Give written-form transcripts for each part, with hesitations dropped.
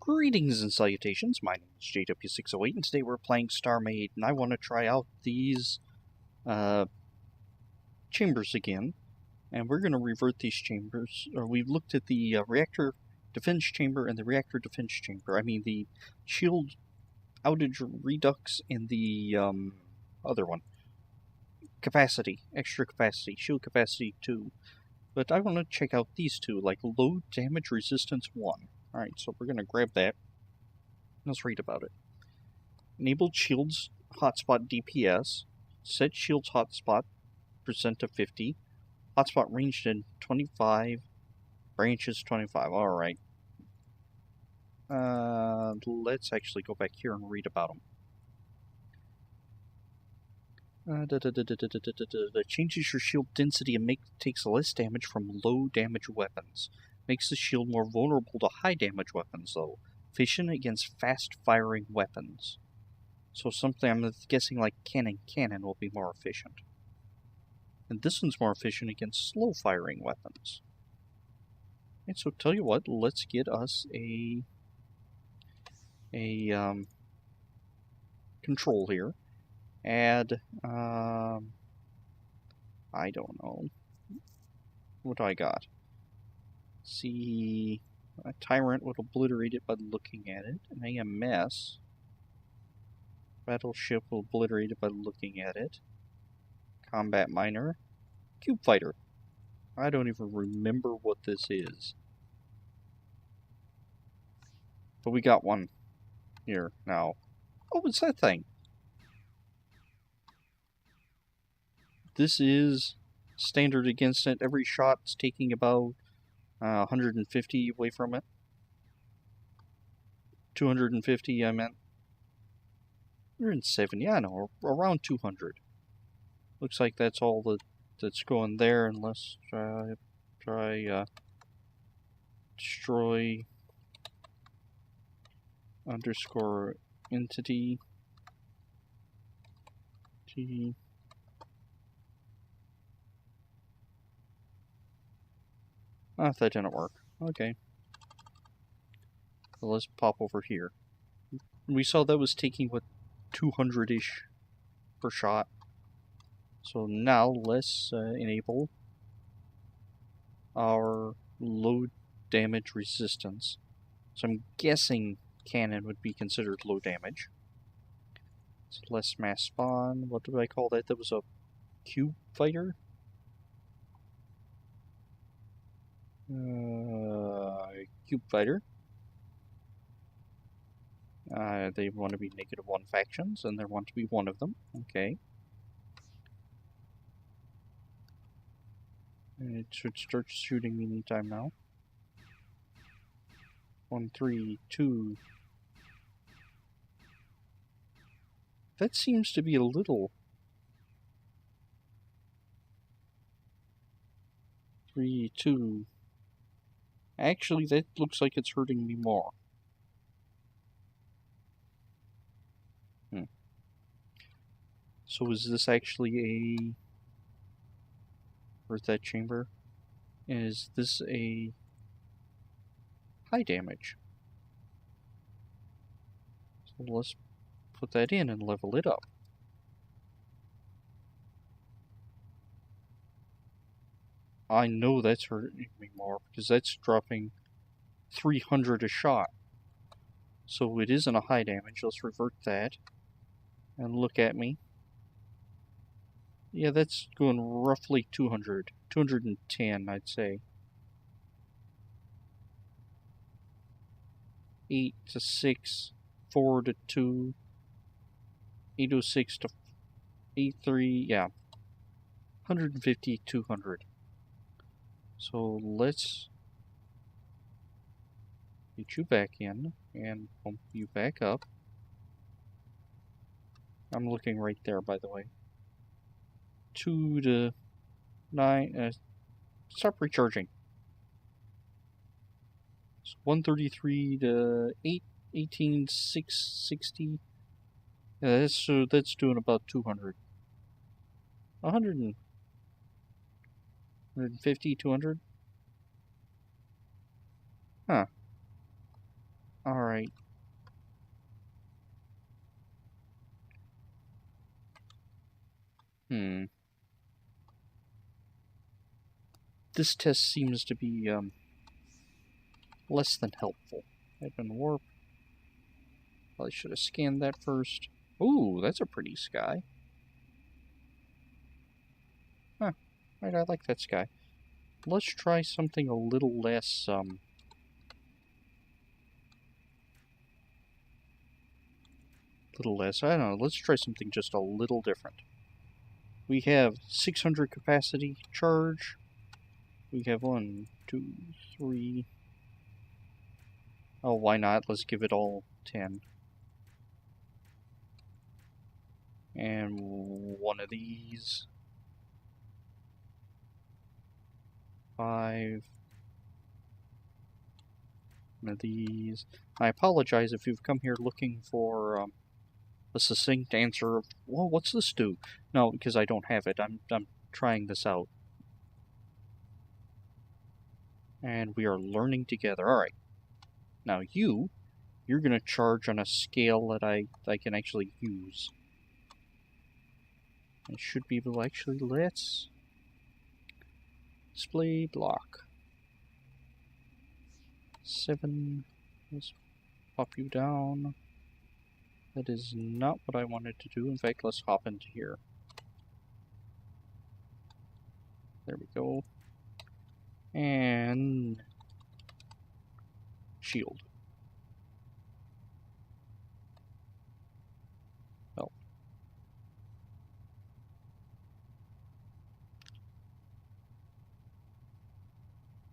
Greetings and salutations, my name is JW608 and today we're playing Starmade and I want to try out these chambers again. And we're going to revert these chambers. We've looked at the reactor defense chamber and the reactor defense chamber. I mean the shield outage redux and the other one. Capacity, extra capacity, shield capacity 2. But I want to check out these two, like low damage resistance 1. Alright, so we're going to grab that. Let's read about it. Enabled shields hotspot DPS. Set shields hotspot percent to 50. Hotspot ranged in 25. Branches 25. Alright. Let's actually go back here and read about them. Changes your shield density and takes less damage from low damage weapons. Makes the shield more vulnerable to high damage weapons, though. Efficient against fast firing weapons. So something I'm guessing like cannon will be more efficient. And this one's more efficient against slow firing weapons. And so tell you what, let's get us a control here. Add I don't know. What do I got? See, a tyrant would obliterate it by looking at it. An AMS battleship will obliterate it by looking at it. Combat miner, cube fighter. I don't even remember what this is. But we got one here now. Oh, what's that thing? This is standard against it. Every shot's taking about 150 away from it. 250, I meant. 170, I know, around 200. Looks like that's all that's going there, and let's try destroy underscore entity G. Ah, that didn't work. Okay. So let's pop over here. We saw that was taking, what, 200-ish per shot. So now let's enable our low damage resistance. So I'm guessing cannon would be considered low damage. So less mass spawn. What do I call that? That was a cube fighter? Cube fighter. They want to be -1 factions, and they want to be one of them. Okay. It should start shooting me anytime now. 1, 3, 2. That seems to be a little. 3, 2. Actually, that looks like it's hurting me more. So is this actually a... Where's that chamber? Is this a high damage? So let's put that in and level it up. I know that's hurting me more because that's dropping 300 a shot. So it isn't a high damage. Let's revert that and look at me. Yeah, that's going roughly 200. 210, I'd say. 8 to 6, 4 to 2, 806 to 83, yeah. 150, 200. So let's get you back in and bump you back up. I'm looking right there, by the way. 2 to 9, stop recharging. So 133 to 8, 18, 660. Yeah, that's doing about 200. 150, 200? Huh. Alright. Alright. This test seems to be, less than helpful. Open warp. Probably should have scanned that first. Ooh, that's a pretty sky. Huh. Right, I like that sky. Let's try something a little less, I don't know, let's try something just a little different. We have 600 capacity charge. We have 1, 2, 3. Oh, why not? Let's give it all 10. And one of these. 5. One of these. I apologize if you've come here looking for a succinct answer of, well, what's this do? No, because I don't have it. I'm trying this out. And we are learning together. Alright. Now you're going to charge on a scale that I can actually use. I should be able to actually, let's display block. 7. Let's pop you down. That is not what I wanted to do. In fact, let's hop into here. There we go. And shield. Oh.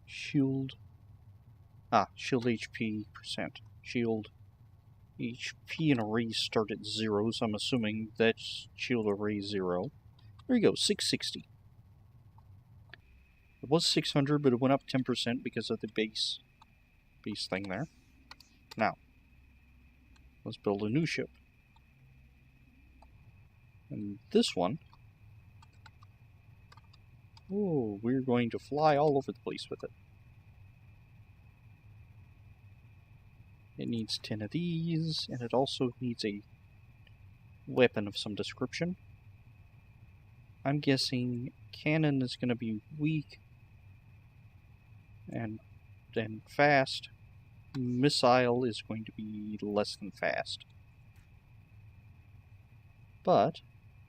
Shield. Shield HP %. Shield HP and array start at 0, so I'm assuming that's shield array 0. There you go, 660. It was 600, but it went up 10% because of the base thing there. Now, let's build a new ship. And this one, oh, we're going to fly all over the place with it. It needs 10 of these, and it also needs a weapon of some description. I'm guessing cannon is going to be weak and fast. Missile is going to be less than fast. But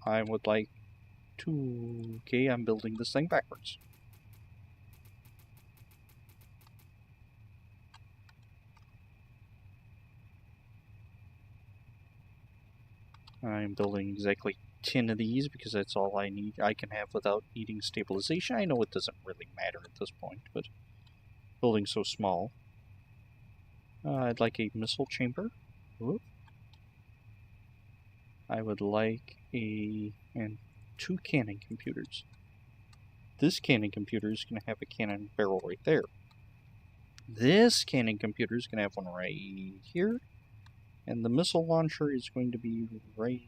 I would like to... Okay, I'm building this thing backwards. I'm building exactly 10 of these because that's all I need. I can have without needing stabilization. I know it doesn't really matter at this point, but building so small. I'd like a missile chamber. Whoop. I would like and 2 cannon computers. This cannon computer is going to have a cannon barrel right there. This cannon computer is going to have one right here. And the missile launcher is going to be right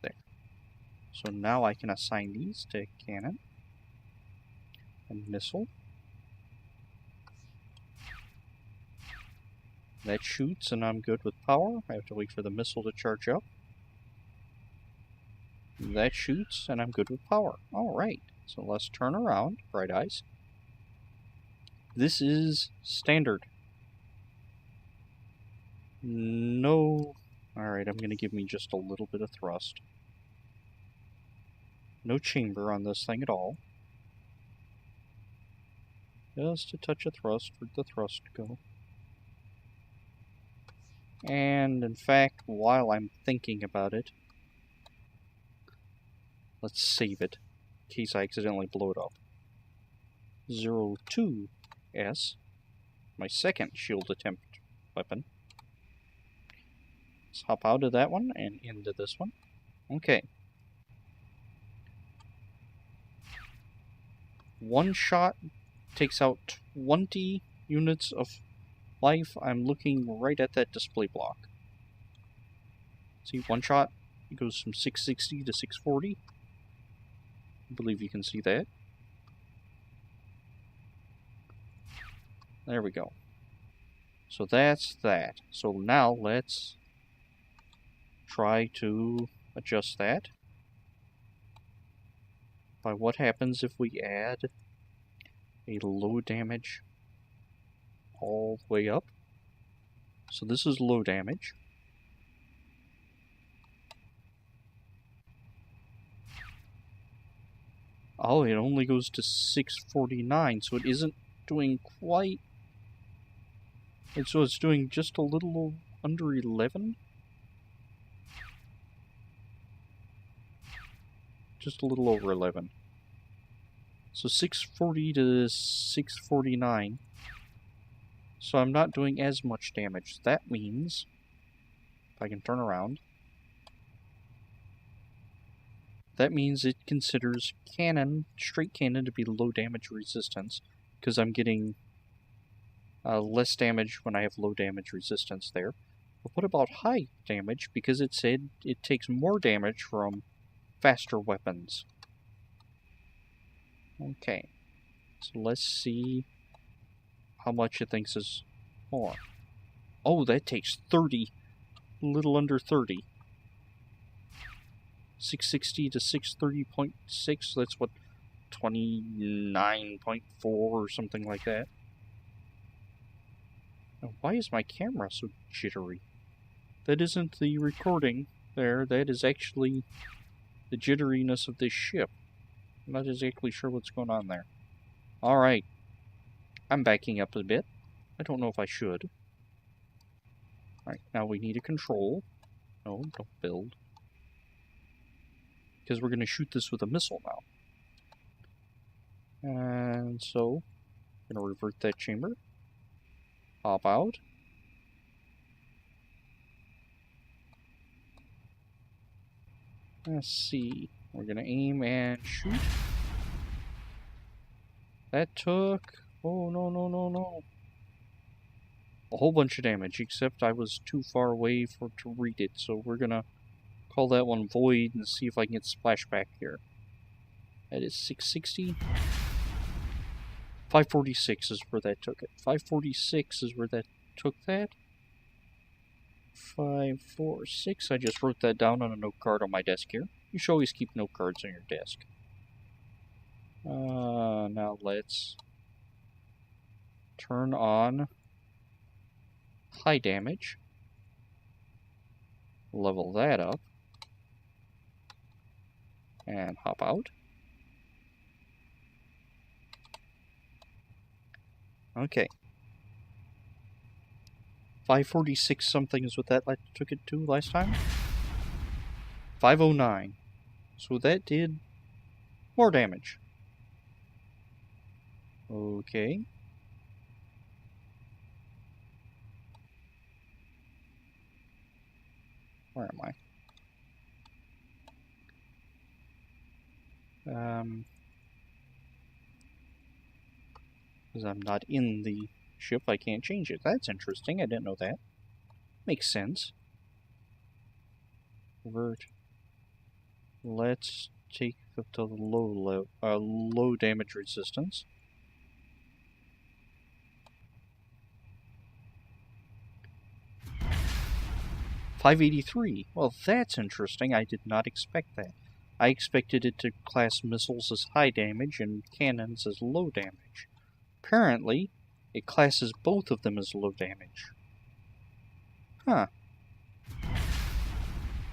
there. So now I can assign these to cannon and missile. That shoots and I'm good with power. I have to wait for the missile to charge up. That shoots and I'm good with power. Alright, so let's turn around. Bright eyes. This is standard. No. Alright, I'm going to give me just a little bit of thrust. No chamber on this thing at all. Just a touch of thrust. Where'd the thrust go? And in fact, while I'm thinking about it, let's save it in case I accidentally blow it up. 02S, my second shield attempt weapon. Let's hop out of that one and into this one. Okay. One shot takes out 20 units of life. I'm looking right at that display block. See, one shot, it goes from 660 to 640. I believe you can see that. There we go. So that's that. So now let's try to adjust that by what happens if we add a low damage all the way up. So this is low damage. Oh, it only goes to 649, so it isn't doing quite... And so it's doing just a little under 11? Just a little over 11. So 640 to 649. So I'm not doing as much damage. That means, if I can turn around, that means it considers cannon, straight cannon, to be low damage resistance, because I'm getting less damage when I have low damage resistance there. But what about high damage? Because it said it takes more damage from faster weapons. Okay, so let's see how much it thinks is more. Oh, that takes 30, a little under 30. 660 to 630.6, that's what, 29.4 or something like that. Now, why is my camera so jittery? That isn't the recording there, that is actually the jitteriness of this ship. I'm not exactly sure what's going on there. Alright, I'm backing up a bit. I don't know if I should. Alright, now we need a control. No, don't build. Because we're going to shoot this with a missile now. And so, I'm going to revert that chamber. Hop out. Let's see. We're going to aim and shoot. That took... Oh, no, no, no, no. A whole bunch of damage, except I was too far away to read it. So we're going to call that one void and see if I can get splashback here. That is 660. 546 is where that took it. 546 is where that took that. 546. I just wrote that down on a note card on my desk here. You should always keep note cards on your desk. Now let's turn on high damage. Level that up. And hop out. Okay. 546 something is what that took it to last time. 509. So that did more damage. Okay. Where am I? Because I'm not in the ship, I can't change it. That's interesting. I didn't know that. Makes sense. Revert. Let's take it to the low damage resistance. .583. Well, that's interesting. I did not expect that. I expected it to class missiles as high damage and cannons as low damage. Apparently, it classes both of them as low damage. Huh.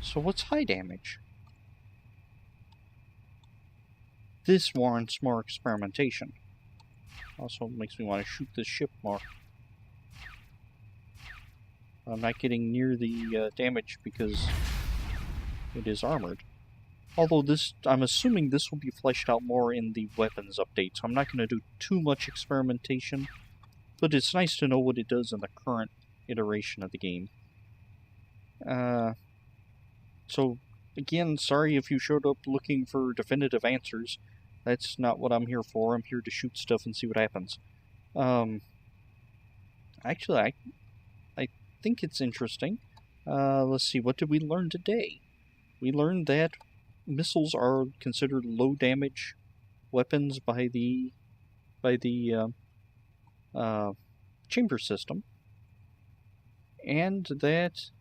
So what's high damage? This warrants more experimentation. Also makes me want to shoot this ship more. I'm not getting near the damage because it is armored. Although this, I'm assuming this will be fleshed out more in the weapons update, so I'm not going to do too much experimentation. But it's nice to know what it does in the current iteration of the game. So, again, sorry if you showed up looking for definitive answers. That's not what I'm here for. I'm here to shoot stuff and see what happens. Actually, I think it's interesting. Let's see, what did we learn today? We learned that missiles are considered low damage weapons by the chamber system. and that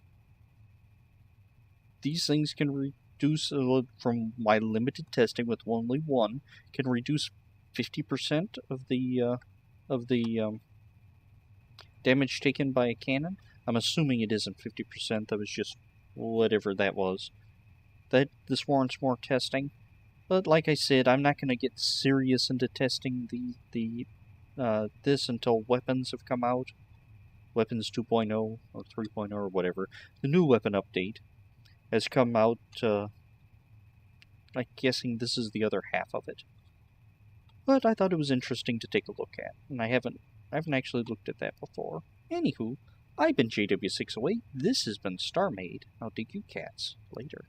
these things can reduce, from my limited testing with only one, can reduce 50% of the damage taken by a cannon. I'm assuming it isn't 50%, that was just whatever that was. That this warrants more testing. But like I said, I'm not going to get serious into testing this until weapons have come out. Weapons 2.0 or 3.0 or whatever. The new weapon update has come out. I'm guessing this is the other half of it. But I thought it was interesting to take a look at, and I haven't actually looked at that before. Anywho, I've been JW608. This has been Starmade. I'll dig you cats later.